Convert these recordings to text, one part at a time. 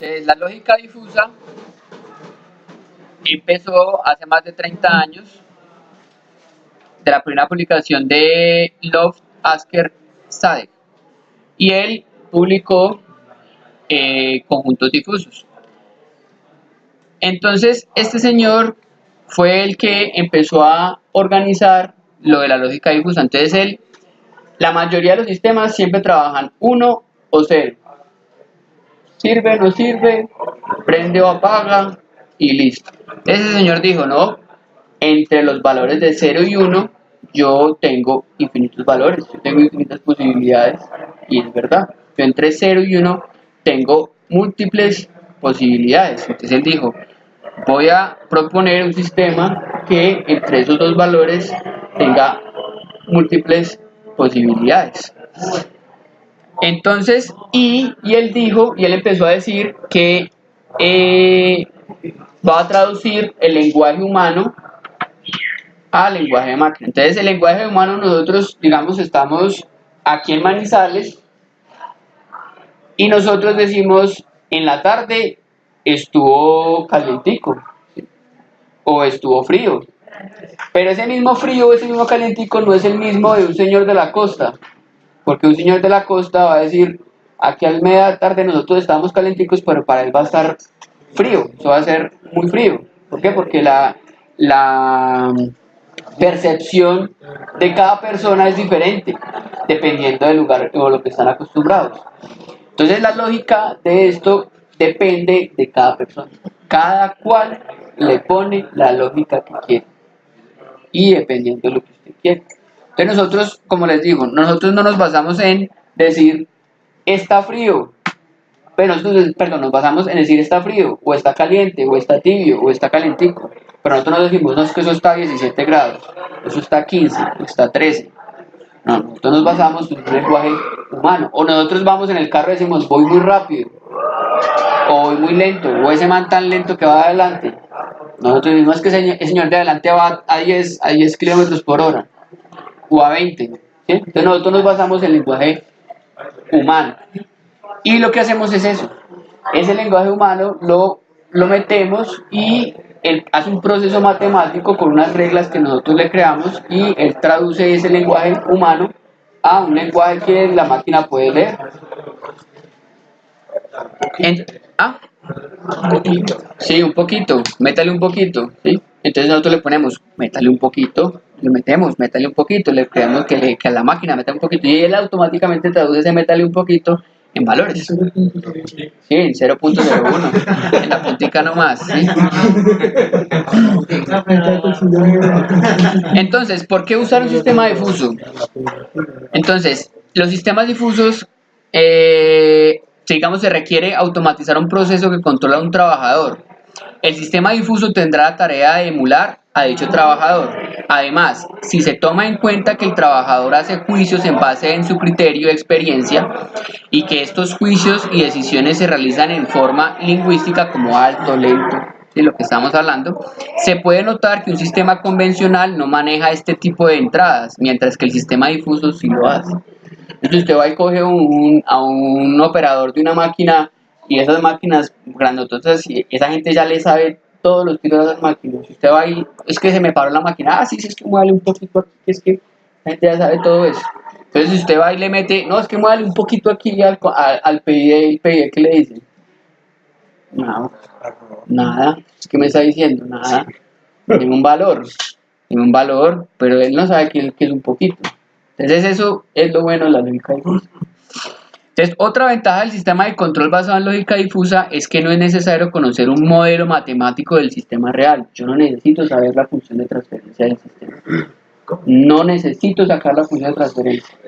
Entonces, la lógica difusa empezó hace más de 30 años de la primera publicación de Love Asker Sadek, y él publicó conjuntos difusos. Entonces, este señor fue el que empezó a organizar lo de la lógica difusa. Entonces, la mayoría de los sistemas siempre trabajan 1 o 0. Sirve, no sirve, prende o apaga y listo. Ese señor dijo, no, entre los valores de 0 y 1 yo tengo infinitos valores, yo tengo infinitas posibilidades, y es verdad, yo entre 0 y 1 tengo múltiples posibilidades. Entonces él dijo, voy a proponer un sistema que entre esos dos valores tenga múltiples posibilidades. Entonces, y él empezó a decir que va a traducir el lenguaje humano al lenguaje de máquina. Entonces, el lenguaje humano, nosotros, digamos, estamos aquí en Manizales y nosotros decimos, en la tarde estuvo calientico o estuvo frío. Pero ese mismo frío, ese mismo calientico no es el mismo de un señor de la costa. Porque un señor de la costa va a decir, aquí a media tarde nosotros estamos calenticos, pero para él va a estar frío, eso va a ser muy frío. ¿Por qué? Porque la percepción de cada persona es diferente, dependiendo del lugar o lo que están acostumbrados. Entonces la lógica de esto depende de cada persona. Cada cual le pone la lógica que quiere, y dependiendo de lo que usted quiere. Entonces nosotros, como les digo, nosotros no nos basamos en decir está frío, pero nosotros, perdón, nos basamos en decir está frío, o está caliente, o está tibio, o está calentico. Pero nosotros no decimos, no, es que eso está a 17 grados, eso está a 15, o está a 13. No, nosotros nos basamos en un lenguaje humano. O nosotros vamos en el carro y decimos voy muy rápido, o voy muy lento, o ese man tan lento que va adelante. Nosotros decimos que el señor de adelante va a 10 kilómetros por hora. O a 20, ¿sí? Entonces nosotros nos basamos en el lenguaje humano, y lo que hacemos es eso, ese lenguaje humano lo metemos, y él hace un proceso matemático con unas reglas que nosotros le creamos, y él traduce ese lenguaje humano a un lenguaje que la máquina puede leer. Sí, un poquito, métale un poquito, ¿sí? Entonces nosotros le ponemos, métale un poquito, le metemos, métale un poquito, le creamos que a la máquina meta un poquito, y él automáticamente traduce ese métale un poquito en valores. Sí, en 0.01, en la puntica nomás, ¿sí? Entonces, ¿por qué usar un sistema difuso? Entonces, los sistemas difusos, digamos, se requiere automatizar un proceso que controla a un trabajador. El sistema difuso tendrá la tarea de emular a dicho trabajador. Además, si se toma en cuenta que el trabajador hace juicios en base en su criterio de experiencia, y que estos juicios y decisiones se realizan en forma lingüística como alto, lento, de lo que estamos hablando, se puede notar que un sistema convencional no maneja este tipo de entradas, mientras que el sistema difuso sí lo hace. Entonces usted va y coge a un operador de una máquina, y esas máquinas grandototas, esa gente ya le sabe todos los tiros de las máquinas. Si usted va y, es que se me paró la máquina, sí, es que muévale un poquito aquí, es que la gente ya sabe todo eso. Entonces si usted va y le mete, no, es que muévale un poquito aquí al PID, ¿qué le dice? No, nada, ¿qué me está diciendo? Nada, ningún valor, pero él no sabe qué es un poquito. Entonces eso es lo bueno de la lógica difusa. Entonces, otra ventaja del sistema de control basado en lógica difusa es que no es necesario conocer un modelo matemático del sistema real. Yo no necesito saber la función de transferencia del sistema. No necesito sacar la función de transferencia.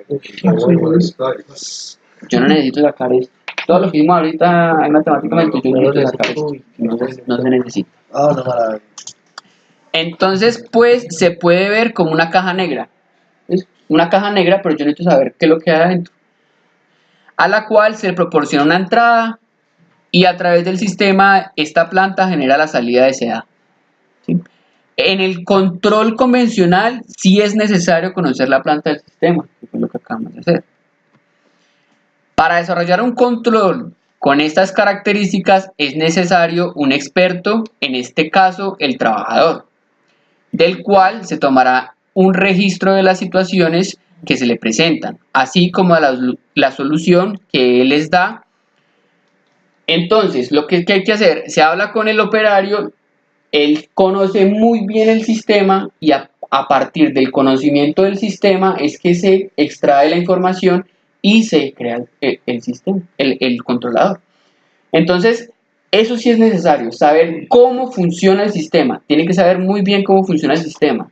Yo no necesito sacar esto. Todo lo que hicimos ahorita matemáticamente, yo no necesito sacar esto. No se necesita. Entonces, pues, se puede ver como una caja negra. Es una caja negra, pero yo necesito saber qué es lo que hay adentro, a la cual se le proporciona una entrada, y a través del sistema esta planta genera la salida deseada. ¿Sí? En el control convencional sí es necesario conocer la planta del sistema, que es lo que acabamos de hacer. Para desarrollar un control Con estas características es necesario un experto, en este caso el trabajador, del cual se tomará un registro de las situaciones que se le presentan, así como la solución que él les da. Entonces, ¿qué hay que hacer? Se habla con el operario, él conoce muy bien el sistema y a partir del conocimiento del sistema es que se extrae la información y se crea el sistema, el controlador. Entonces, eso sí es necesario, saber cómo funciona el sistema. Tiene que saber muy bien cómo funciona el sistema,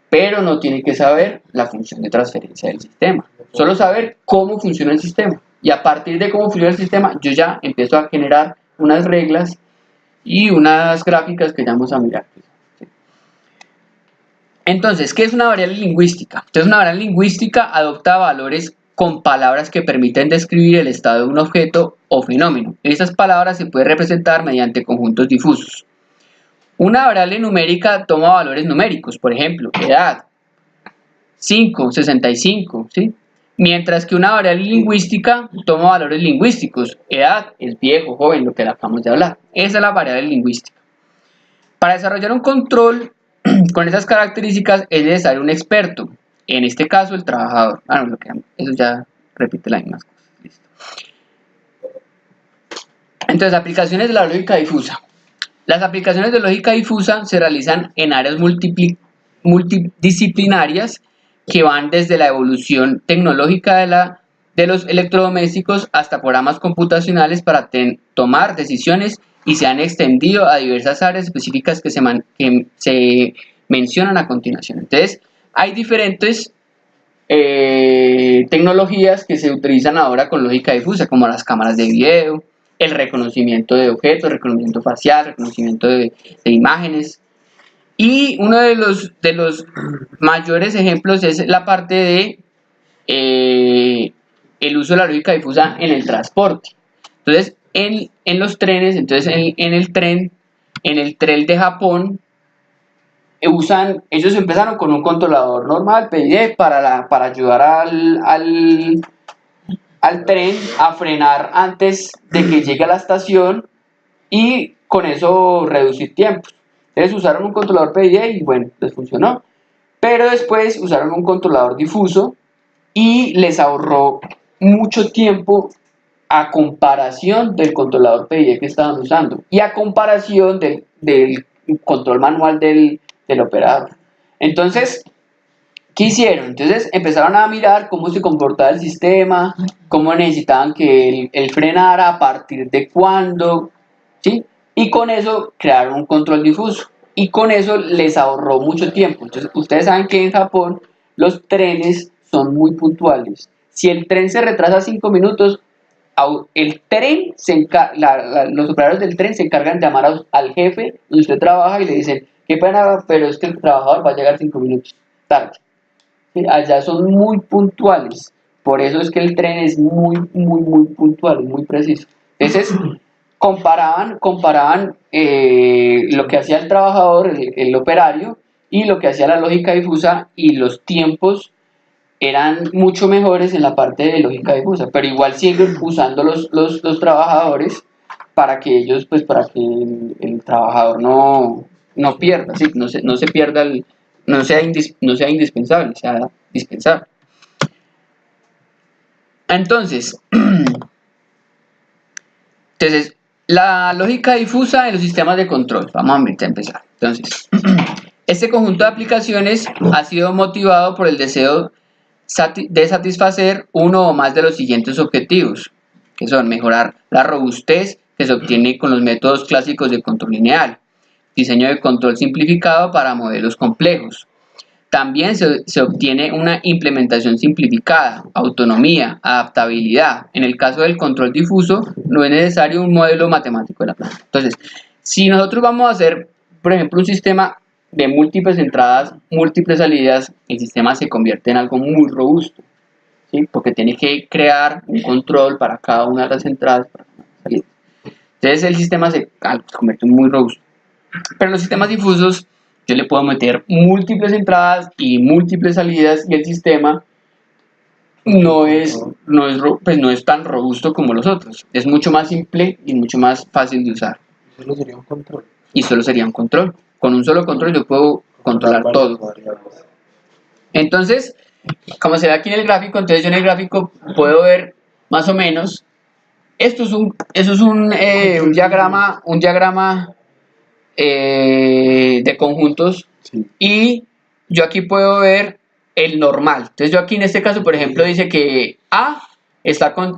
pero no tiene que saber la función de transferencia del sistema. Solo saber cómo funciona el sistema. Y a partir de cómo funciona el sistema, yo ya empiezo a generar unas reglas y unas gráficas que ya vamos a mirar. Entonces, ¿qué es una variable lingüística? Entonces, una variable lingüística adopta valores con palabras que permiten describir el estado de un objeto o fenómeno. Estas palabras se pueden representar mediante conjuntos difusos. Una variable numérica toma valores numéricos, por ejemplo, edad, 5, 65, ¿sí? Mientras que una variable lingüística toma valores lingüísticos, edad es viejo, joven, lo que acabamos de hablar. Esa es la variable lingüística. Para desarrollar un control con esas características es necesario un experto, en este caso el trabajador. Eso ya repite las mismas cosas. Listo. Entonces, aplicaciones de la lógica difusa. Las aplicaciones de lógica difusa se realizan en áreas multidisciplinarias que van desde la evolución tecnológica de los electrodomésticos hasta programas computacionales para tomar decisiones y se han extendido a diversas áreas específicas que se mencionan a continuación. Entonces, hay diferentes tecnologías que se utilizan ahora con lógica difusa, como las cámaras de video, el reconocimiento de objetos, reconocimiento facial, reconocimiento de imágenes. Y uno de los mayores ejemplos es la parte de el uso de la lógica difusa en el transporte. Entonces, en los trenes, entonces en el tren de Japón, ellos empezaron con un controlador normal, PID, para ayudar al tren a frenar antes de que llegue a la estación y con eso reducir tiempos. Entonces usaron un controlador PID y bueno, les funcionó. Pero después usaron un controlador difuso y les ahorró mucho tiempo a comparación del controlador PID que estaban usando y a comparación del control manual del operador. Entonces, ¿qué hicieron? Entonces empezaron a mirar cómo se comportaba el sistema, cómo necesitaban que él frenara, a partir de cuándo, ¿sí? Y con eso crearon un control difuso. Y con eso les ahorró mucho tiempo. Entonces, ustedes saben que en Japón los trenes son muy puntuales. Si el tren se retrasa 5 minutos, el tren los operadores del tren se encargan de llamar al jefe donde usted trabaja y le dicen, qué pena, pero es que el trabajador va a llegar 5 minutos tarde. Allá son muy puntuales, por eso es que el tren es muy puntual, muy preciso. Entonces comparaban lo que hacía el trabajador, el operario, y lo que hacía la lógica difusa, y los tiempos eran mucho mejores en la parte de lógica difusa, pero igual siguen usando los trabajadores para que ellos, pues para que el trabajador no pierda, ¿sí? no se pierda no sea indispensable, sea dispensable. Entonces, la lógica difusa en los sistemas de control. Vamos a empezar. Entonces, este conjunto de aplicaciones ha sido motivado por el deseo de satisfacer uno o más de los siguientes objetivos, que son mejorar la robustez que se obtiene con los métodos clásicos de control lineal, diseño de control simplificado para modelos complejos. También se obtiene una implementación simplificada, autonomía, adaptabilidad. En el caso del control difuso, no es necesario un modelo matemático de la planta. Entonces, si nosotros vamos a hacer, por ejemplo, un sistema de múltiples entradas, múltiples salidas, el sistema se convierte en algo muy robusto, ¿sí? Porque tiene que crear un control para cada una de las entradas, para cada una de las salidas. Entonces, el sistema se convierte en muy robusto. Pero los sistemas difusos, yo le puedo meter múltiples entradas y múltiples salidas y el sistema pues no es tan robusto como los otros. Es mucho más simple y mucho más fácil de usar. Solo sería un control. Y solo sería un control. Con un solo control yo puedo controlar todo. Entonces, como se ve aquí en el gráfico, entonces yo en el gráfico puedo ver más o menos. Eso es un diagrama de conjuntos. Sí. Y yo aquí puedo ver el normal. Entonces yo aquí en este caso, por ejemplo, dice que A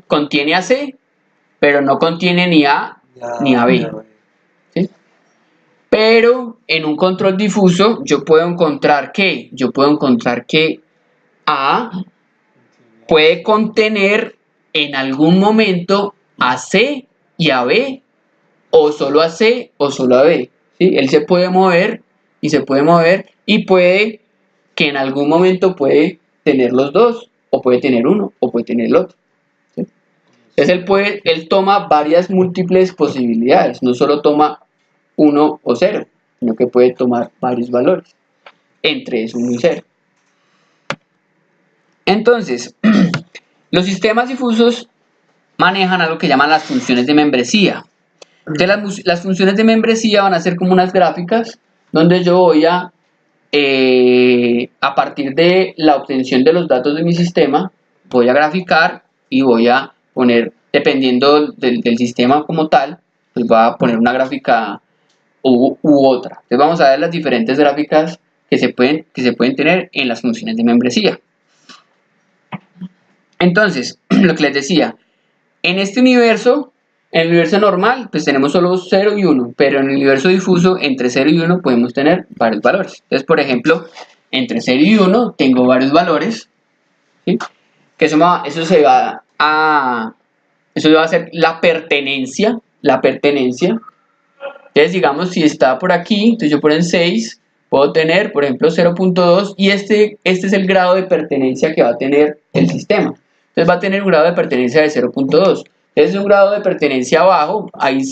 contiene a C, pero no contiene ni A ni a B. ¿Sí? Pero en un control difuso yo puedo encontrar que A puede contener en algún momento a C y a B, o solo a C o solo a B. ¿Sí? Él se puede mover y puede que en algún momento puede tener los dos, o puede tener uno, o puede tener el otro. ¿Sí? Entonces él toma varias múltiples posibilidades, no solo toma 1 o 0, sino que puede tomar varios valores, entre eso 1 y 0. Entonces, los sistemas difusos manejan algo que llaman las funciones de membresía. Entonces, las funciones de membresía van a ser como unas gráficas donde yo voy a partir de la obtención de los datos de mi sistema, voy a graficar y voy a poner, dependiendo del sistema como tal, pues voy a poner una gráfica u otra. Entonces vamos a ver las diferentes gráficas que se pueden tener en las funciones de membresía. Entonces, lo que les decía, en este universo, en el universo normal, pues tenemos solo 0 y 1, pero en el universo difuso, entre 0 y 1 podemos tener varios valores. Entonces, por ejemplo, entre 0 y 1 tengo varios valores, ¿sí? Que eso va a ser la pertenencia. Entonces, digamos, si está por aquí, entonces yo por en 6 puedo tener, por ejemplo, 0.2, y este es el grado de pertenencia que va a tener el sistema. Entonces va a tener un grado de pertenencia de 0.2. Es un grado de pertenencia bajo, hay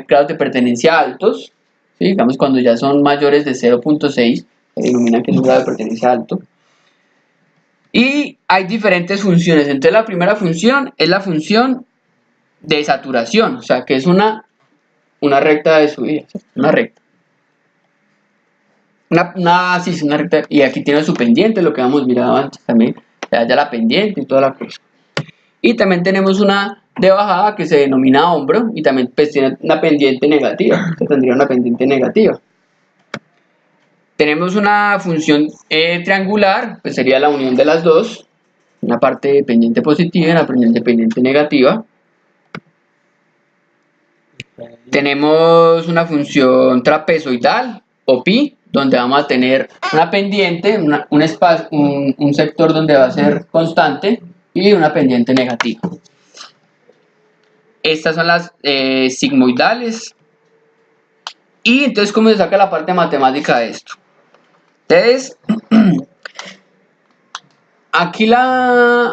grados de pertenencia altos, ¿sí? Digamos cuando ya son mayores de 0.6, se denomina que es un grado de pertenencia alto. Y hay diferentes funciones. Entonces la primera función es la función de saturación, o sea que es una recta de subida, una recta. Sí, es una recta, y aquí tiene su pendiente, lo que hemos mirado antes también, ya la pendiente y toda la cosa. Y también tenemos una de bajada que se denomina hombro, y también pues tiene una pendiente negativa, que tendría una pendiente negativa. Tenemos una función triangular, pues sería la unión de las dos, una parte pendiente positiva y una pendiente negativa. Tenemos una función trapezoidal o pi, donde vamos a tener una pendiente, un sector donde va a ser constante y una pendiente negativa. Estas son las sigmoidales. Y entonces, ¿cómo se saca la parte matemática de esto? Entonces, aquí la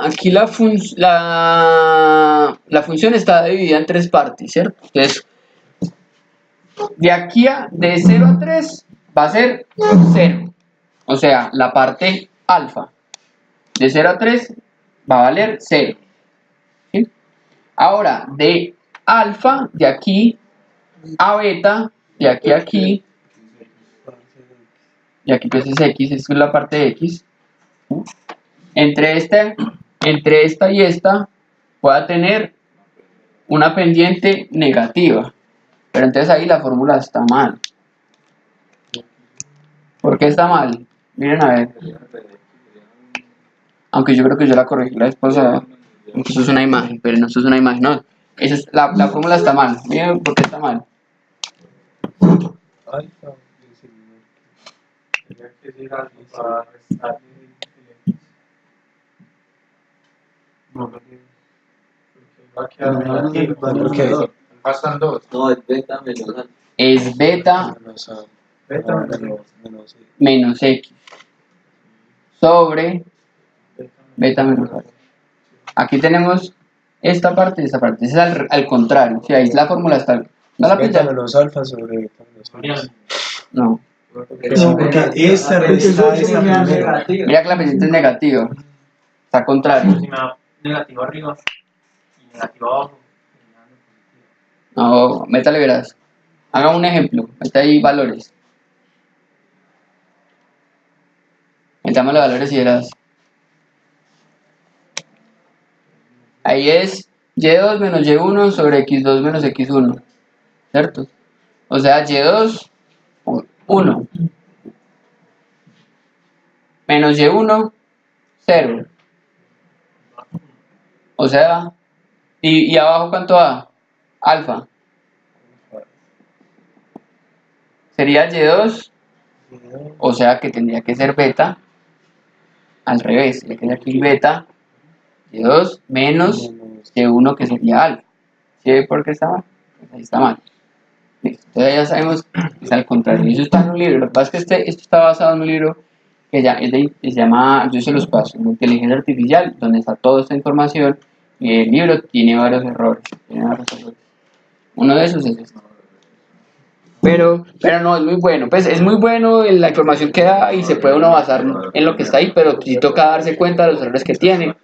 función está dividida en tres partes, ¿cierto? Entonces, de 0 a 3 va a ser 0. O sea, la parte alfa. De 0 a 3 va a valer 0. ¿Sí? Ahora, de alfa, de aquí a beta, de aquí a aquí, y aquí pues es x, esta es la parte de x. ¿Sí? Entre esta y esta voy a tener una pendiente negativa. Pero entonces ahí la fórmula está mal. ¿Por qué está mal? Miren a ver. Aunque yo creo que yo la corregí la vez pasada. Eso es una imagen, pero no, eso es una imagen. No, la fórmula está mal. Miren por qué está mal. Pasan dos. No, es beta menos alfa. Es beta menos x sobre beta menos alfa. Aquí tenemos esta parte y esta parte. Es al contrario. Si ahí la fórmula está. ¿No la Beta pinta? menos alfa sobre beta menos alfa. No. No, porque esta resta es la primera. Mira que la pendiente es negativa. Está contrario. Si me da negativo arriba y negativo abajo, me da positivo. No, métale, verás. Haga un ejemplo. Meta ahí valores. Metamos los valores y verás. Ahí es y2 menos y1 sobre x2 menos x1. ¿Cierto? O sea, y2, 1. Menos y1, 0. O sea, ¿y abajo cuánto va? Alfa. Sería y2, o sea que tendría que ser beta. Al revés, le queda aquí beta. Y2 menos y1 que sería alfa. ¿Sí ve por qué está mal? Pues ahí está mal. Listo. Entonces ya sabemos que es al contrario. Y eso está en un libro. Lo que pasa es que esto está basado en un libro que se llama, yo se los paso, en Inteligencia Artificial, donde está toda esta información. Y el libro tiene varios errores. Uno de esos es este. Pero no, es muy bueno. Pues es muy bueno la información que da y se puede uno basar en lo que está ahí, pero sí toca darse cuenta de los errores que tiene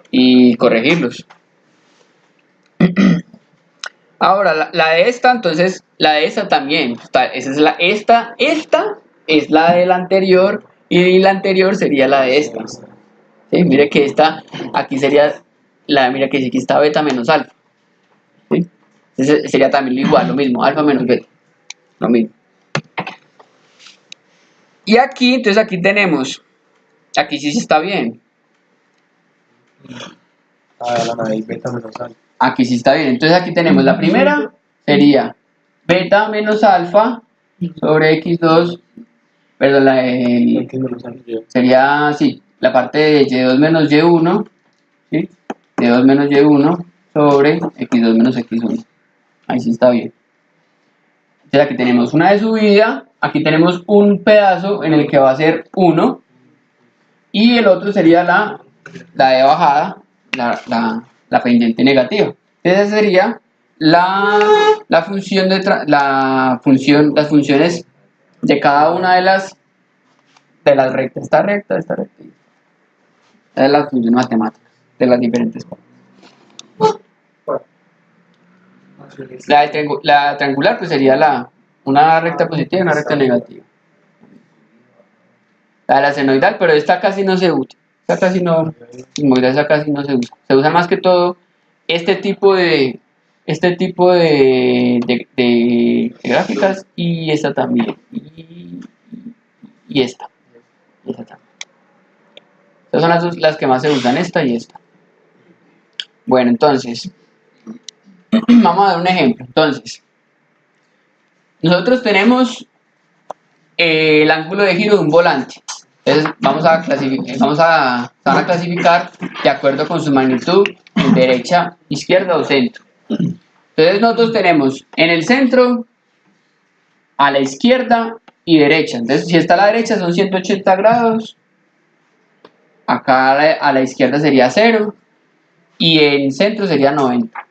y corregirlos. Ahora, la de esta, entonces, la de esta también. Esa es esta es la de la anterior y la anterior sería la de esta. ¿Sí? Mire que esta, aquí sería, mira que aquí está beta menos alfa. ¿Sí? Entonces sería también igual, lo mismo, alfa menos beta. Lo mismo. Y aquí, entonces aquí tenemos, aquí sí está bien. La nariz beta menos alfa. Aquí sí está bien. Entonces aquí tenemos la primera, sería beta menos alfa sobre x2, perdón, X menos alfa. sería así, la parte de y2 menos y1, ¿sí? y2 menos y1 sobre x2 menos x1. Ahí sí está bien. Entonces aquí tenemos una de subida, aquí tenemos un pedazo en el que va a ser 1 y el otro sería la de bajada, la pendiente negativa. Entonces sería la función las funciones de cada una de las rectas. Esta recta. Esta es la función matemática de las diferentes partes. La triangular pues sería una recta positiva y una recta negativa. La senoidal, pero esta casi no se usa. Esta casi no se usa. Se usa más que todo este tipo de gráficas y esta también. Y esta. También. Estas son las que más se usan, esta y esta. Bueno, entonces, vamos a dar un ejemplo. Entonces, nosotros tenemos el ángulo de giro de un volante. Entonces, van a clasificar de acuerdo con su magnitud, en derecha, izquierda o centro. Entonces, nosotros tenemos en el centro, a la izquierda y derecha. Entonces, si está a la derecha son 180 grados. Acá a la izquierda sería 0 y en centro sería 90.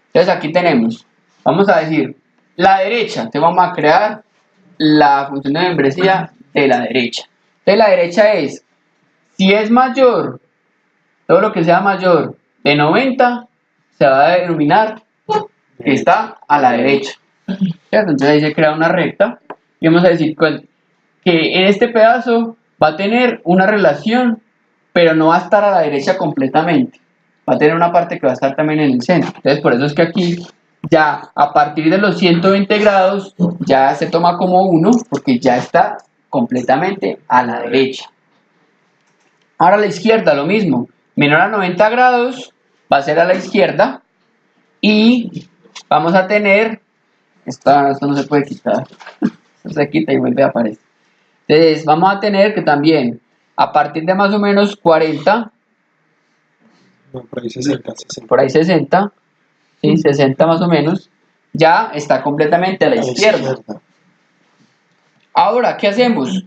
Entonces aquí tenemos, vamos a decir, la derecha, entonces vamos a crear la función de membresía de la derecha. Entonces la derecha es, si es mayor, todo lo que sea mayor de 90, se va a denominar que está a la derecha. Entonces ahí se crea una recta y vamos a decir que en este pedazo va a tener una relación, pero no va a estar a la derecha completamente. Va a tener una parte que va a estar también en el centro. Entonces, por eso es que aquí, ya a partir de los 120 grados, ya se toma como 1, porque ya está completamente a la derecha. Ahora a la izquierda, lo mismo. Menor a 90 grados, va a ser a la izquierda. Y vamos a tener, esto no se puede quitar. Esto se quita y vuelve a aparecer. Entonces vamos a tener que también a partir de más o menos 40, No, por ahí 60. por ahí 60, ¿sí? 60 más o menos, ya está completamente a la izquierda. Ahora, ¿qué hacemos?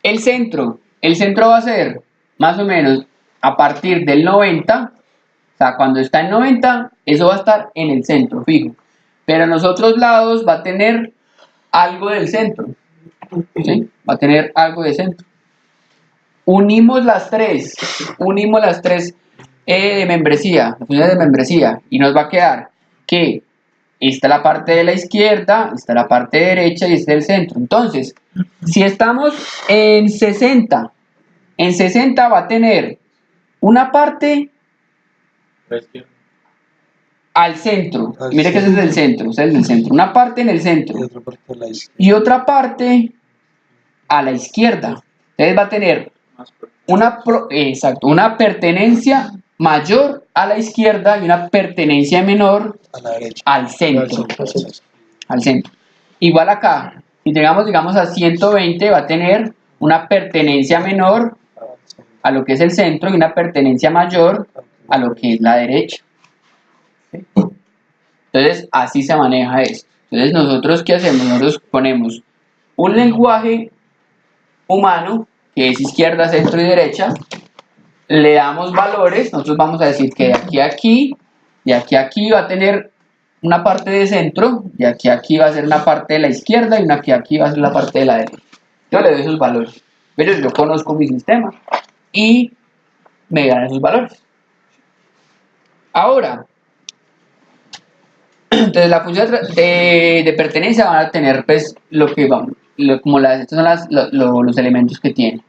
El centro va a ser más o menos a partir del 90, o sea, cuando está en 90, eso va a estar en el centro, fijo. Pero en los otros lados va a tener algo del centro. ¿Sí? Va a tener algo de centro. unimos las tres de membresía, las funciones de membresía, y nos va a quedar que esta es la parte de la izquierda, esta es la parte derecha y este es el centro. Entonces, si estamos en 60 va a tener una parte al centro. Mire que ese es el centro, ese es el centro. Una parte en el centro Y otra parte a la izquierda. y otra parte a la izquierda. Entonces va a tener una pertenencia mayor a la izquierda y una pertenencia menor A la derecha. al centro. Al centro. Igual acá, si llegamos, digamos, a 120, va a tener una pertenencia menor a lo que es el centro y una pertenencia mayor a lo que es la derecha. ¿Sí? Entonces, así se maneja esto. Entonces, nosotros, ¿qué hacemos? Nosotros ponemos un lenguaje humano, que es izquierda, centro y derecha, le damos valores, nosotros vamos a decir que de aquí a aquí, de aquí a aquí va a tener una parte de centro, de aquí a aquí va a ser una parte de la izquierda y una aquí a aquí va a ser la parte de la derecha. Yo le doy esos valores, pero yo conozco mi sistema y me dan esos valores. Ahora, entonces la función de pertenencia van a tener pues lo que vamos, estos son los elementos que tiene.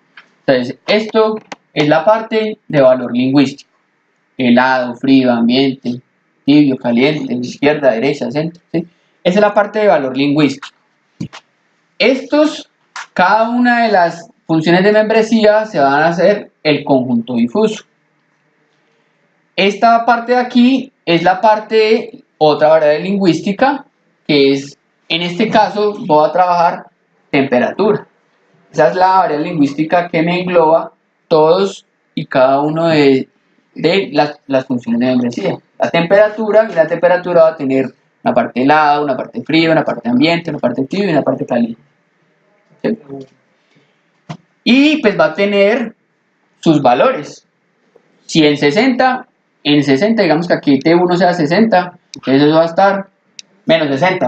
Entonces, esto es la parte de valor lingüístico: helado, frío, ambiente, tibio, caliente, izquierda, derecha, centro, ¿sí? Esa es la parte de valor lingüístico. Cada una de las funciones de membresía se van a hacer el conjunto difuso. Esta parte de aquí es la parte de otra variable lingüística, que es, en este caso, voy a trabajar temperatura. Esa es la variable lingüística que me engloba todos y cada uno de las funciones de membresía. La temperatura, y la temperatura va a tener una parte helado, una parte frío, una parte ambiente, una parte tibio y una parte caliente. ¿Sí? Y pues va a tener sus valores. Si en 60, digamos que aquí T1 sea 60, entonces eso va a estar menos 60,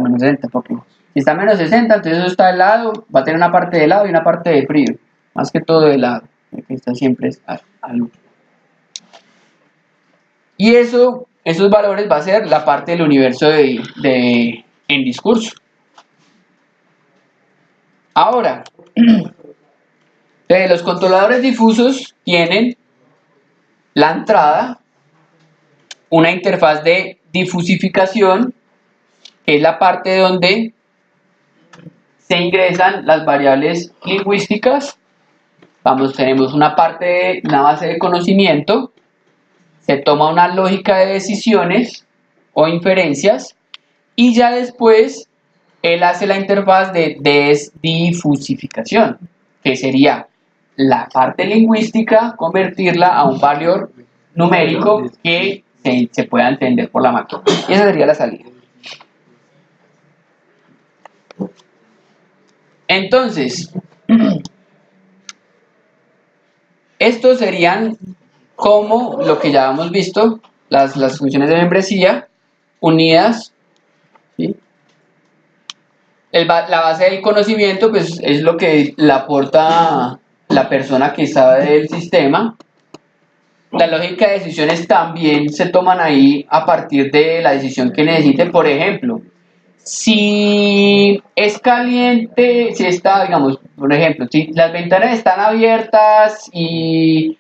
porque si está menos 60, entonces eso está helado, va a tener una parte de helado y una parte de frío, más que todo de helado, porque está siempre al último. Y esos valores va a ser la parte del universo en discurso. Ahora, los controladores difusos tienen la entrada, una interfaz de difusificación, que es la parte donde se ingresan las variables lingüísticas. Tenemos una base de conocimiento, se toma una lógica de decisiones o inferencias y ya después él hace la interfaz de desdifusificación, que sería la parte lingüística, convertirla a un valor numérico que se pueda entender por la máquina. Y esa sería la salida. Entonces, estos serían como lo que ya hemos visto, las funciones de membresía unidas, ¿sí? La base del conocimiento pues es lo que le aporta la persona que sabe del sistema. La lógica de decisiones también se toman ahí a partir de la decisión que necesite. Por ejemplo, si es caliente, si está, digamos, por ejemplo, si las ventanas están abiertas y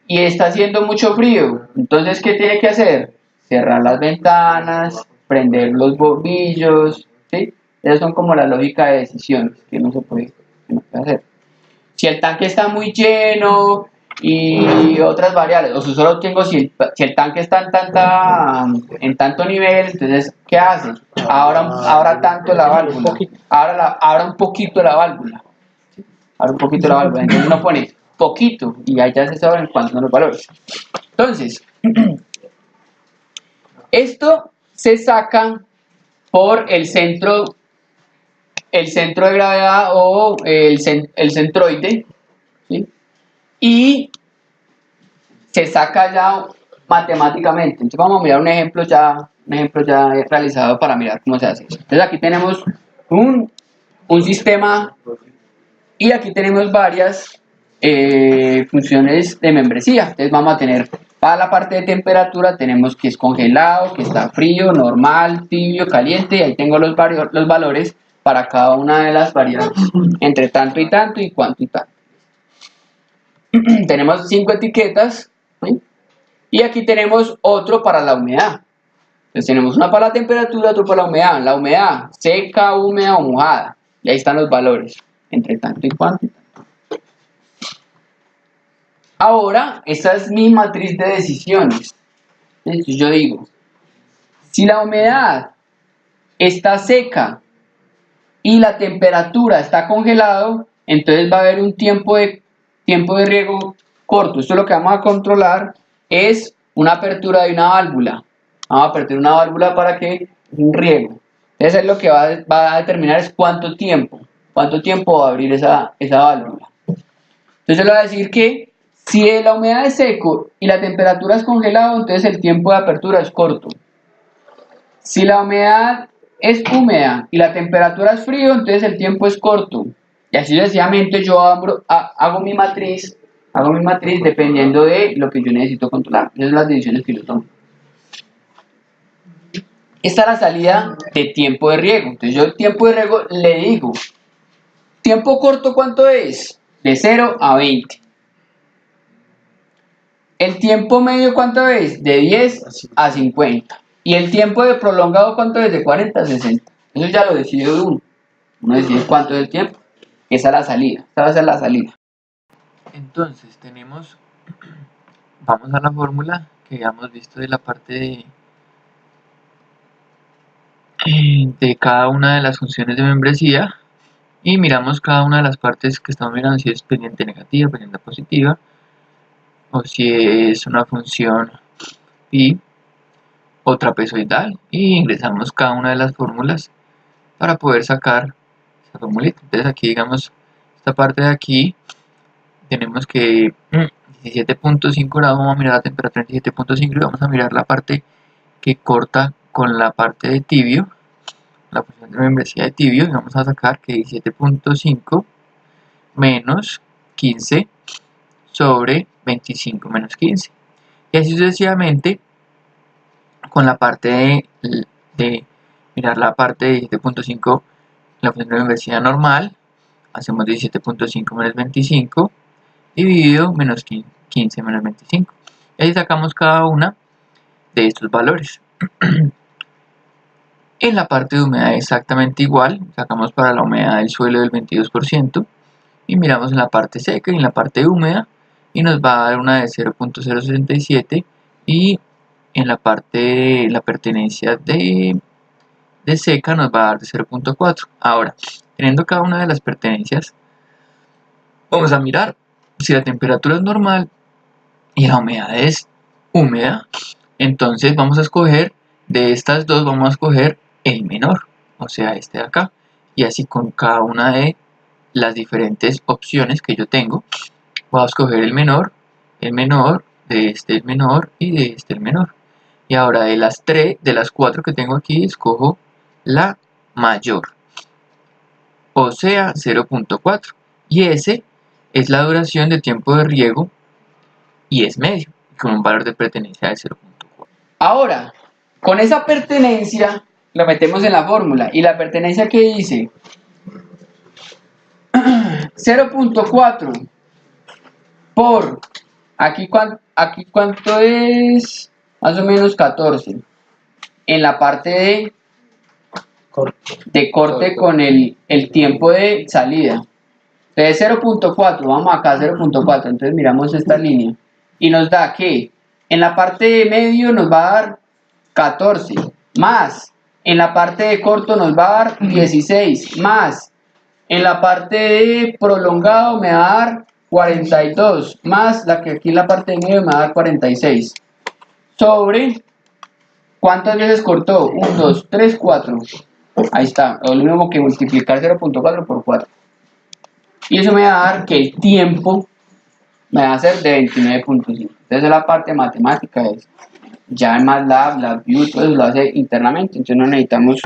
está haciendo mucho frío, entonces ¿qué tiene que hacer? Cerrar las ventanas, prender los bombillos, ¿sí? Esas son como la lógica de decisiones que no se puede hacer. Si el tanque está muy lleno y otras variables, o solo tengo si el tanque está en tanto nivel, entonces ¿qué hace? Ahora tanto la válvula, ahora un poquito la válvula, ahora un poquito la válvula, entonces uno pone poquito y ahí ya se saben cuántos son los valores. Entonces, esto se saca por el centro de gravedad o el centroide, ¿sí? Y se saca ya matemáticamente. Entonces vamos a mirar un ejemplo ya realizado para mirar cómo se hace eso. Entonces aquí tenemos un sistema y aquí tenemos varias funciones de membresía. Entonces vamos a tener, para la parte de temperatura tenemos que es congelado, que está frío, normal, tibio, caliente, y ahí tengo los valores para cada una de las variables, entre tanto y tanto y cuánto y tanto. Tenemos 5 etiquetas, ¿sí? Y aquí tenemos otro para la humedad. Entonces tenemos una para la temperatura, otro para la humedad, seca, húmeda o mojada, y ahí están los valores, entre tanto y cuánto y tanto. Ahora, esta es mi matriz de decisiones. Entonces yo digo, si la humedad está seca y la temperatura está congelado, entonces va a haber un tiempo de riego corto. Esto lo que vamos a controlar es una apertura de una válvula. Vamos a apertar una válvula para que un riego. Entonces lo que va a determinar es cuánto tiempo va a abrir esa válvula. Entonces le voy a decir que si la humedad es seco y la temperatura es congelado, entonces el tiempo de apertura es corto. Si la humedad es húmeda y la temperatura es frío, entonces el tiempo es corto. Y así sucesivamente yo hago mi matriz dependiendo de lo que yo necesito controlar. Esas son las decisiones que yo tomo. Esta es la salida de tiempo de riego. Entonces yo el tiempo de riego le digo, ¿tiempo corto cuánto es? De 0 a 20. ¿El tiempo medio cuánto es? De 10 a 50. ¿Y el tiempo de prolongado cuánto es? De 40 a 60. Eso ya lo decide uno. Uno decide cuánto es el tiempo. Esa es la salida. Esa va a ser la salida. Entonces vamos a la fórmula que habíamos visto de la parte de cada una de las funciones de membresía y miramos cada una de las partes que estamos mirando, si es pendiente negativa, pendiente positiva, o si es una función pi o trapezoidal, y ingresamos cada una de las fórmulas para poder sacar esa formulita. Entonces aquí, digamos, esta parte de aquí tenemos que 17.5 grados, vamos a mirar la temperatura en 17.5 y vamos a mirar la parte que corta con la parte de tibio, la función de membresía de tibio, y vamos a sacar que 17.5 menos 15 sobre 25 menos 15, y así sucesivamente con la parte de mirar la parte de 17.5, la función de membresía normal, hacemos 17.5 menos 25 dividido menos 15 menos 25, y ahí sacamos cada una de estos valores. En la parte de humedad exactamente igual, sacamos para la humedad del suelo del 22% y miramos en la parte seca y en la parte húmeda y nos va a dar una de 0.067, y en la parte de la pertenencia de seca nos va a dar de 0.4. Ahora, teniendo cada una de las pertenencias, vamos a mirar si la temperatura es normal y la humedad es húmeda, entonces vamos a escoger de estas dos, vamos a escoger el menor, o sea este de acá, y así con cada una de las diferentes opciones que yo tengo voy a escoger el menor, de este el menor y de este el menor. Y ahora de las 4 que tengo aquí, escojo la mayor, o sea 0.4, y ese es la duración de tiempo de riego y es medio, con un valor de pertenencia de 0.4. Ahora, con esa pertenencia lo metemos en la fórmula, y la pertenencia que dice 0.4 por aquí cuánto es, más o menos 14 en la parte de corte con el tiempo de salida. Entonces 0.4, vamos acá 0.4, entonces miramos esta línea y nos da que en la parte de medio nos va a dar 14 más, en la parte de corto nos va a dar 16 más, en la parte de prolongado me va a dar 42 más la que aquí en la parte de medio me va a dar 46 sobre ¿cuántas veces cortó? 1, 2, 3, 4. Ahí está, lo mismo que multiplicar 0.4 por 4. Y eso me va a dar que el tiempo me va a ser de 29.5. Entonces la parte matemática es ya en MATLAB, LabVIEW, todo eso lo hace internamente. Entonces no necesitamos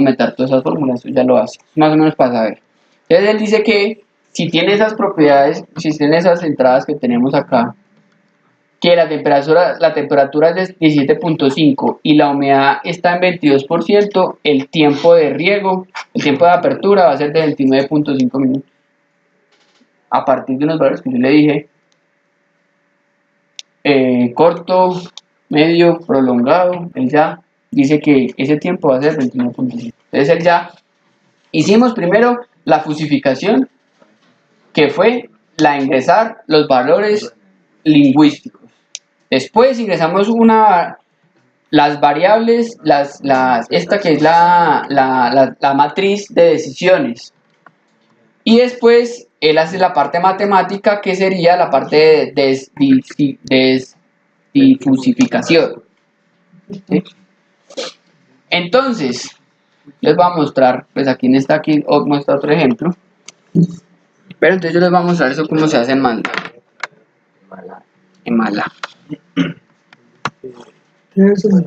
meter todas esas fórmulas, eso ya lo hace. Más o menos para saber. Entonces él dice que si tiene esas propiedades, si tiene esas entradas que tenemos acá, que la temperatura es de 17.5 y la humedad está en 22%, el tiempo de riego, el tiempo de apertura va a ser de 29.5 minutos. A partir de unos valores que yo le dije, corto, medio, prolongado, él ya dice que ese tiempo va a ser 29.5. Entonces él ya, hicimos primero la fusificación, que fue la ingresar los valores lingüísticos. Después ingresamos las variables, esta que es la matriz de decisiones. Y después él hace la parte matemática, que sería la parte de difusificación. ¿Sí? Entonces, les voy a mostrar, pues aquí muestra otro ejemplo. Pero entonces yo les voy a mostrar eso cómo se hace en MATLAB. En MATLAB. Entonces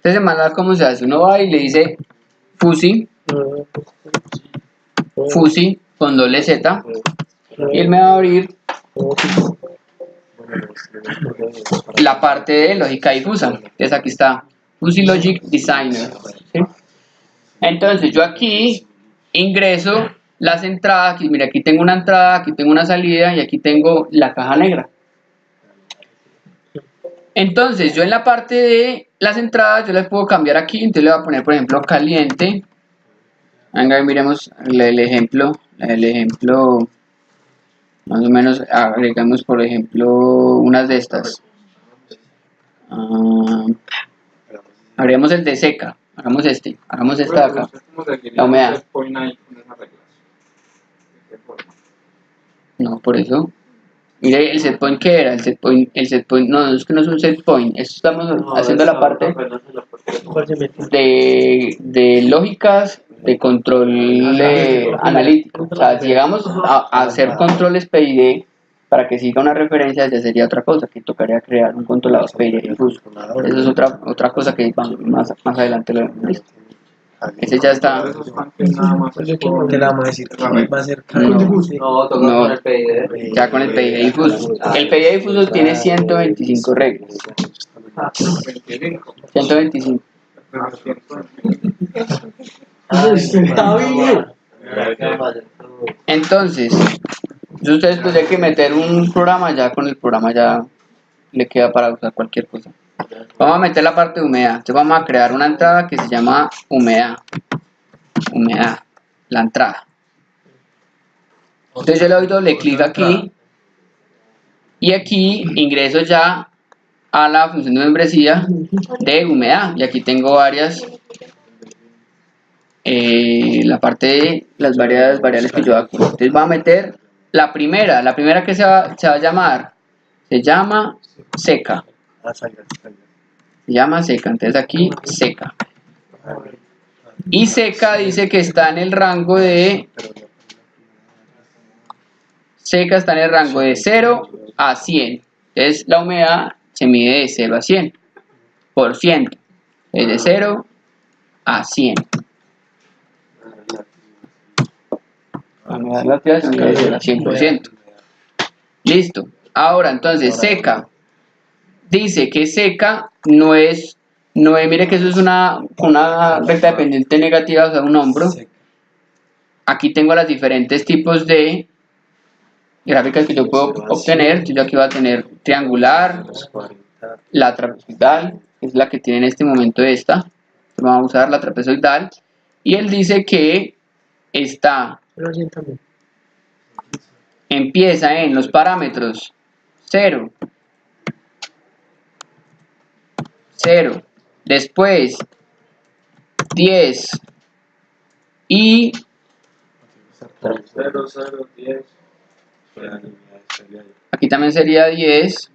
en MATLAB, ¿cómo se hace? Uno va y le dice fusi con doble Z, y él me va a abrir la parte de lógica difusa. Entonces aquí está Fusi Logic Designer. ¿Sí? Entonces yo aquí ingreso las entradas. Aquí, mira, aquí tengo una entrada, aquí tengo una salida y aquí tengo la caja negra. Entonces yo en la parte de las entradas yo les puedo cambiar aquí. Entonces le voy a poner, por ejemplo, caliente. Venga, miremos el ejemplo más o menos. Agregamos, por ejemplo, unas de estas. Haremos el de seca. Hagamos esta de acá. La humedad. No, por eso. Mire, el set point, ¿qué era? El set point, no, es que no es un set point. Esto estamos haciendo la parte de lógicas, de control analítico. O sea, si llegamos a hacer controles PID para que siga una referencia, ya sería otra cosa, que tocaría crear un controlador PID difuso. Eso es otra cosa que más adelante lo vemos. ¿Listo? Ese ya está. ¿Qué le vamos a decir? Va a ser No, toca con el PID. Ya con el PID difuso. El PID difuso tiene 125 reglas. 125. Entonces, ustedes tendrían que meter un programa, ya con el programa ya le queda para usar cualquier cosa. Vamos a meter la parte de humedad. Entonces vamos a crear una entrada que se llama humedad, la entrada. Entonces yo le doy doble clic aquí y aquí ingreso ya a la función de membresía de humedad, y aquí tengo varias, la parte de las variables que yo hago. Entonces voy a meter la primera que se va a llamar, se llama seca. Se llama seca, entonces aquí seca. Y seca dice que está en el rango de 0 a 100. Entonces la humedad se mide de 0 a 100%. Es de 0 a 100. La humedad relativa se mide de 0 a 100%. Listo. Ahora entonces seca. Dice que seca no es, mire que eso es una recta dependiente negativa, o sea, un hombro. Aquí tengo los diferentes tipos de gráficas que yo puedo obtener. Yo aquí voy a tener triangular, la trapezoidal, que es la que tiene en este momento esta. Vamos a usar la trapezoidal. Y él dice que empieza en los parámetros 0, después 10 y 0, 0, 10. Aquí también sería 10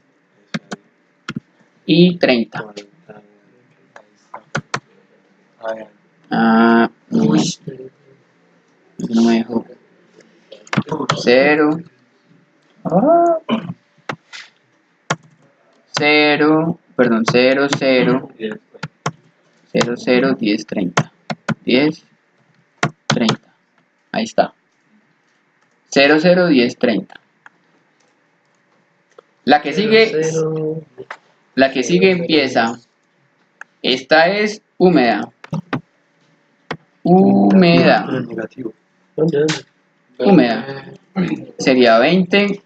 y 30. Uy, no me dejó. 0, 0, perdón, 0, 0, 0, 0, 10, 30. 10, 30. Ahí está. 0, 0, 10, 30. La que sigue empieza. Esta es húmeda. Húmeda. Negativo. ¿Dónde? Húmeda. Sería 20,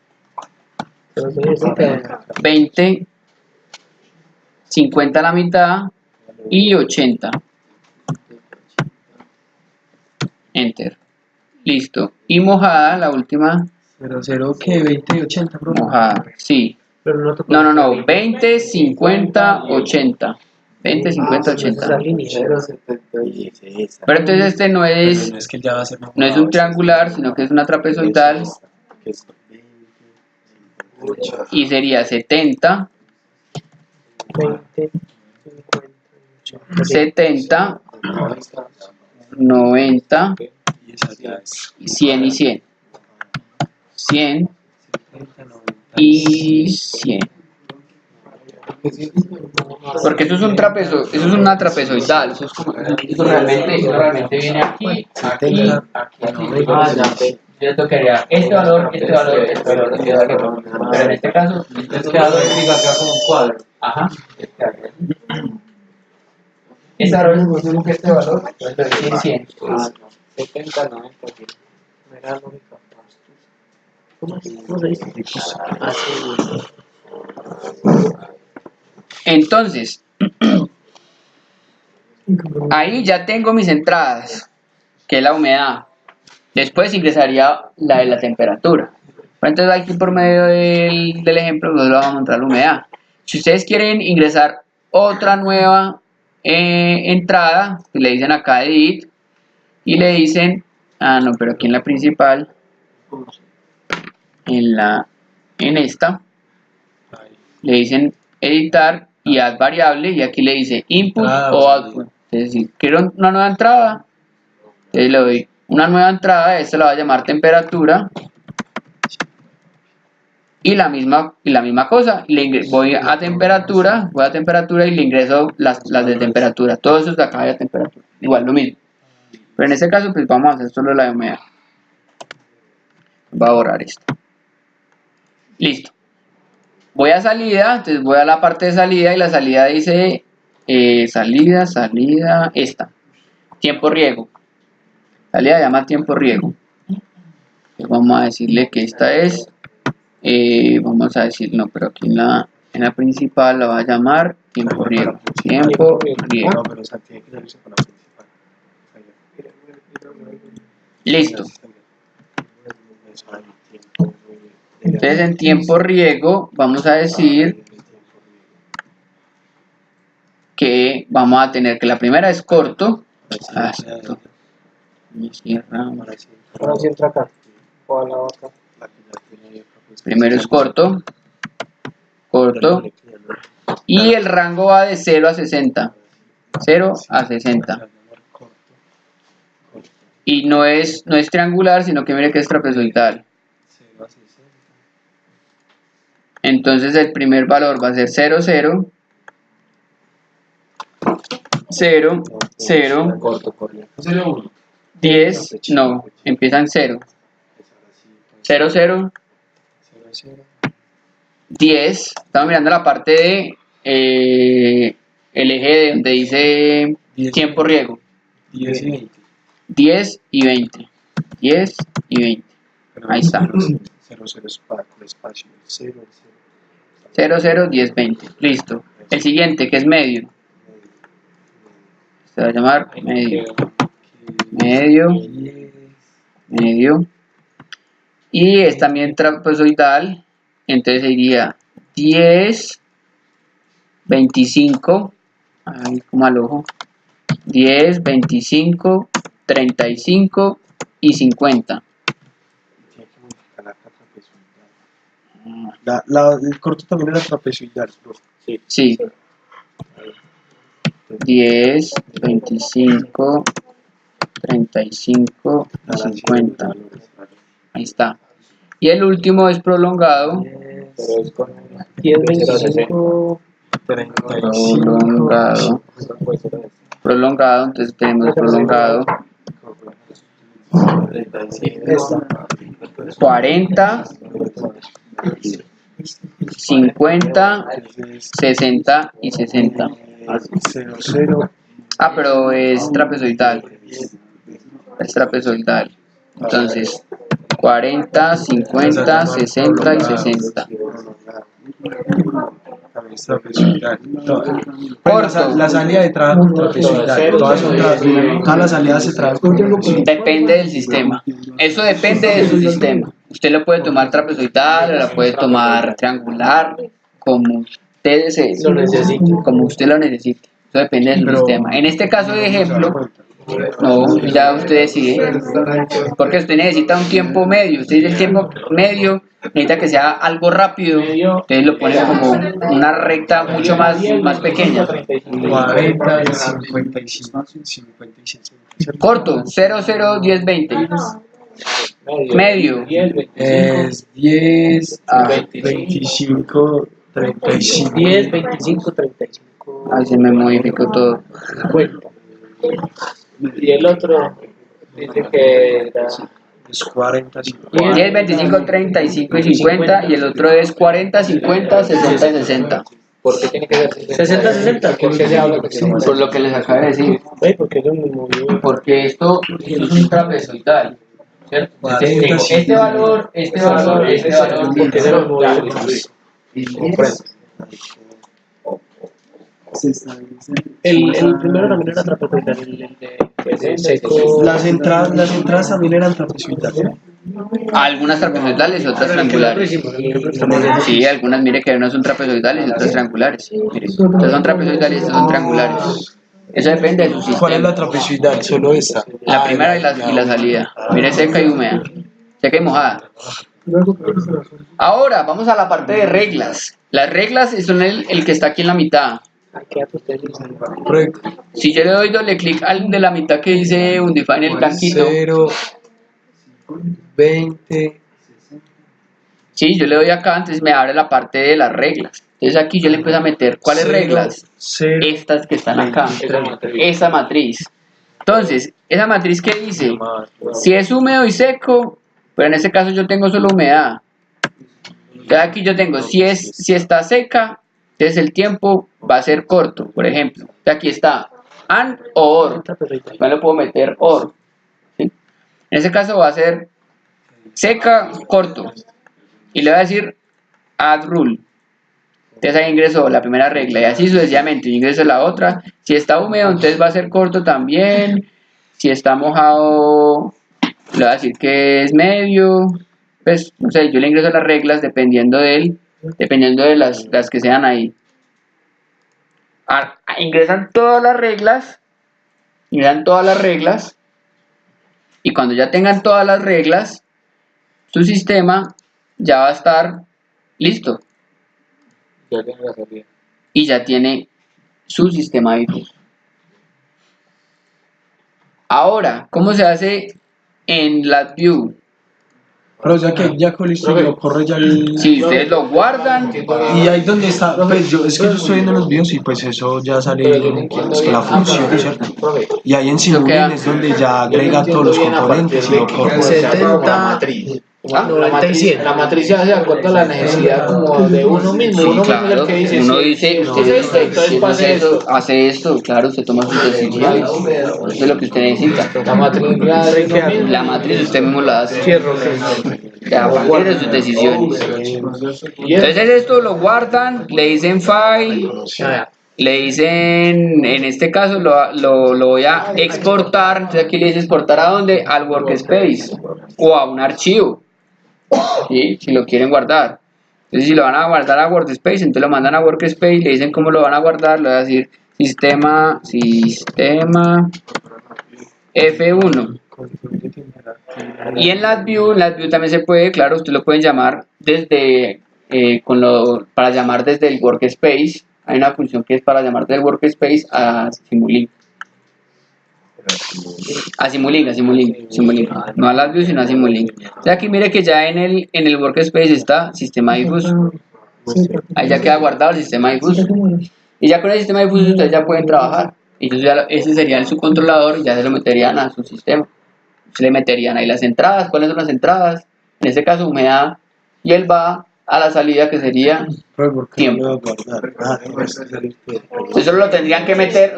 20, 50 a la mitad y 80. Enter. Listo. Y mojada, la última. 0, 0, ¿qué? 20 y 80, bro. Mojada, sí. Pero no tocó. No. 20, 50, 80. 20, 50, 80. Pero entonces este no Pero es, no es que ya va a ser no es un triangular, sino que es una trapezoidal. Y sería 70, 20, 50, 70, 90, Y esa ya es 100 y 100. 100 y 100. Porque eso es un trapezo, eso es una trapezoidal. Eso es como, eso realmente viene aquí, aquí, aquí. Ah, ya. Yo tocaría este valor, este valor, este valor, este valor. Pero en este caso, este valor significa como un cuadro. Ajá. Este valor es posible que este valor, entonces 100. 70, 90, 100. Mira, lógica. ¿Cómo se dice? Así. Entonces, ahí ya tengo mis entradas, que es la humedad. Después ingresaría la de la temperatura. Entonces aquí por medio del ejemplo nosotros vamos a mostrar la humedad. Si ustedes quieren ingresar otra nueva entrada, pues le dicen acá edit y le dicen, no, pero aquí en la principal, en esta, le dicen editar y add variable y aquí le dice input o output. Es decir, quiero una nueva entrada, entonces le doy una nueva entrada, esta la va a llamar temperatura y la misma cosa, voy a temperatura y le ingreso las de temperatura, todo eso es de acá de temperatura, igual lo mismo, pero en este caso pues vamos a hacer solo la de humedad. Voy a borrar esto, listo. Voy a salida, entonces voy a la parte de salida y la salida dice salida, esta, tiempo riego. Salida llama tiempo riego. Entonces vamos a decirle que esta es, vamos a decir, no, pero aquí en la principal la va a llamar tiempo riego. Tiempo riego. No, pero esa tiene que salirse con la principal. Listo. Entonces en tiempo riego vamos a decir que vamos a tener que la primera es corto. Ahora sí entra acá. O a la otra. Primero es corto. Y el rango va de 0 a 60. 0 a 60. Y no es triangular, sino que mire que es trapezoidal. Entonces el primer valor va a ser 0, 0, 0, 0, 10, no, empieza en 0, 0, 0, 10, estamos mirando la parte de el eje de donde dice tiempo riego, 10 y 20. 10 y 20, 10 y 20, ahí está, 0, 0 espacio, 0, 0, 0, 10, 20, listo. El siguiente que es medio, se va a llamar medio, medio, medio, y es también trapezoidal, entonces iría 10, 25, ahí como al ojo, 10, 25, 35 y 50. El corto también era trapezoidal, bro. Sí. 10, 25, 35 y 50. Ahí está. Y el último es prolongado. 10, 25, Prolongado. prolongado, entonces tenemos prolongado 40, 50, 60 y 60. 0, 0. Ah, pero es trapezoidal. Es trapezoidal. Entonces, 40, 50, 60 y 60. También es trapezoidal. Corto. La salida de trapezoidal. Todas las salidas se trapezoidal. Depende del sistema. Eso depende de su sistema. Usted lo puede tomar trapezoidal, o la puede tomar triangular, como usted desee, como usted lo necesite. Eso depende de su sistema. En este caso de ejemplo, no, ya usted decide, porque usted necesita un tiempo medio. Usted dice el tiempo medio, necesita que sea algo rápido, entonces lo pone como una recta mucho más pequeña. 40, 55, 56. Corto, 0, 0, 10, 20. Medio. Es 10 a 25, 35. 10, 25, 35. Ahí se me modificó todo. 50. Y el otro dice que era Es 40, 50. 10, 25, 35 y 50. Y el otro es 40, 50, 60 y 60. ¿por qué tiene que ser 60, 60? ¿Por qué se habla que tiene que ser Por lo que les acabo de decir. porque es un movimiento. Porque esto es un trapezoidal. ¿Cierto? Tengo este valor, este valor, este valor. Porque es un movimiento. El primero también era trapezoidal, el de seco. Las entradas también eran trapezoidales. Algunas trapezoidales y otras triangulares. Sí, algunas, mire que unas son trapezoidales y otras triangulares. Mire, estas son trapezoidales y estas son triangulares. Eso depende de su sistema. ¿Cuál es la trapezoidal? Solo esa. La primera y la salida. Mire, seca y húmeda. Seca y mojada. Ahora, vamos a la parte de reglas. Las reglas son el que está aquí en la mitad. Correcto. Si yo le doy doble clic al de la mitad que dice Undefine el blanquito. 0, 20. Sí, yo le doy acá, entonces me abre la parte de las reglas. Entonces aquí yo le empiezo a meter, ¿cuáles 0, reglas? 0. Estas que están acá. Esa matriz. Entonces, esa matriz que dice, si es húmedo y seco, pero en este caso yo tengo solo humedad. Entonces aquí yo tengo, si está seca, entonces el tiempo va a ser corto, por ejemplo. Entonces aquí está and o or. No le puedo meter or. ¿Sí? En este caso va a ser seca, corto. Y le voy a decir add rule. Entonces ahí ingreso la primera regla y así sucesivamente. Yo ingreso la otra. Si está húmedo, entonces va a ser corto también. Si está mojado, le voy a decir que es medio. Pues, no sé, yo le ingreso las reglas dependiendo de las que sean ahí. Ingresan todas las reglas. Y cuando ya tengan todas las reglas, su sistema ya va a estar listo. Ya tiene la salida. Y ya tiene su sistema difuso. Ahora, ¿cómo se hace en LabVIEW? Pero ya con listo, lo corre ya el... Si ustedes lo guardan, Y ahí donde está, pues es que yo estoy viendo los videos y pues eso ya sale la función, ¿cierto? Y ahí en Simulink es donde ya agrega todos los componentes y lo corre. 70, la matriz ya se da cuenta de la necesidad como de uno mismo. sí, Uno mismo claro, es el que dice, uno dice, usted es esto, entonces pase esto. hace esto, claro, usted toma sus decisiones, eso es lo que usted necesita. La matriz ya es uno mismo. La matriz usted mismo la hace, a partir de sus decisiones. Entonces esto lo guardan, le dicen file, le dicen, en este caso lo voy a exportar, entonces aquí le dice exportar ¿a dónde? Al workspace o a un archivo, ¿sí? Si lo quieren guardar. Entonces si lo van a guardar a workspace, entonces lo mandan a workspace, le dicen cómo lo van a guardar, le voy a decir sistema F1. Y en LabVIEW también se puede, claro, usted lo pueden llamar desde, para llamar desde el workspace. Hay una función que es para llamar del workspace a Simulink. A Simulink. No a LabVIEW, sino a Simulink. Entonces aquí mire que ya en el workspace está sistema difuso. Ahí ya queda guardado el sistema difuso. Y ya con el sistema difuso ustedes ya pueden trabajar. Ellos ya, ese sería el subcontrolador y ya se lo meterían a su sistema. Se le meterían ahí las entradas. ¿Cuáles son las entradas? En este caso humedad, y él va a la salida que sería tiempo. Usted solo lo tendrían que meter,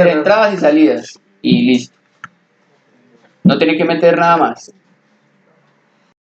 entradas y salidas y listo. No tiene que meter nada más.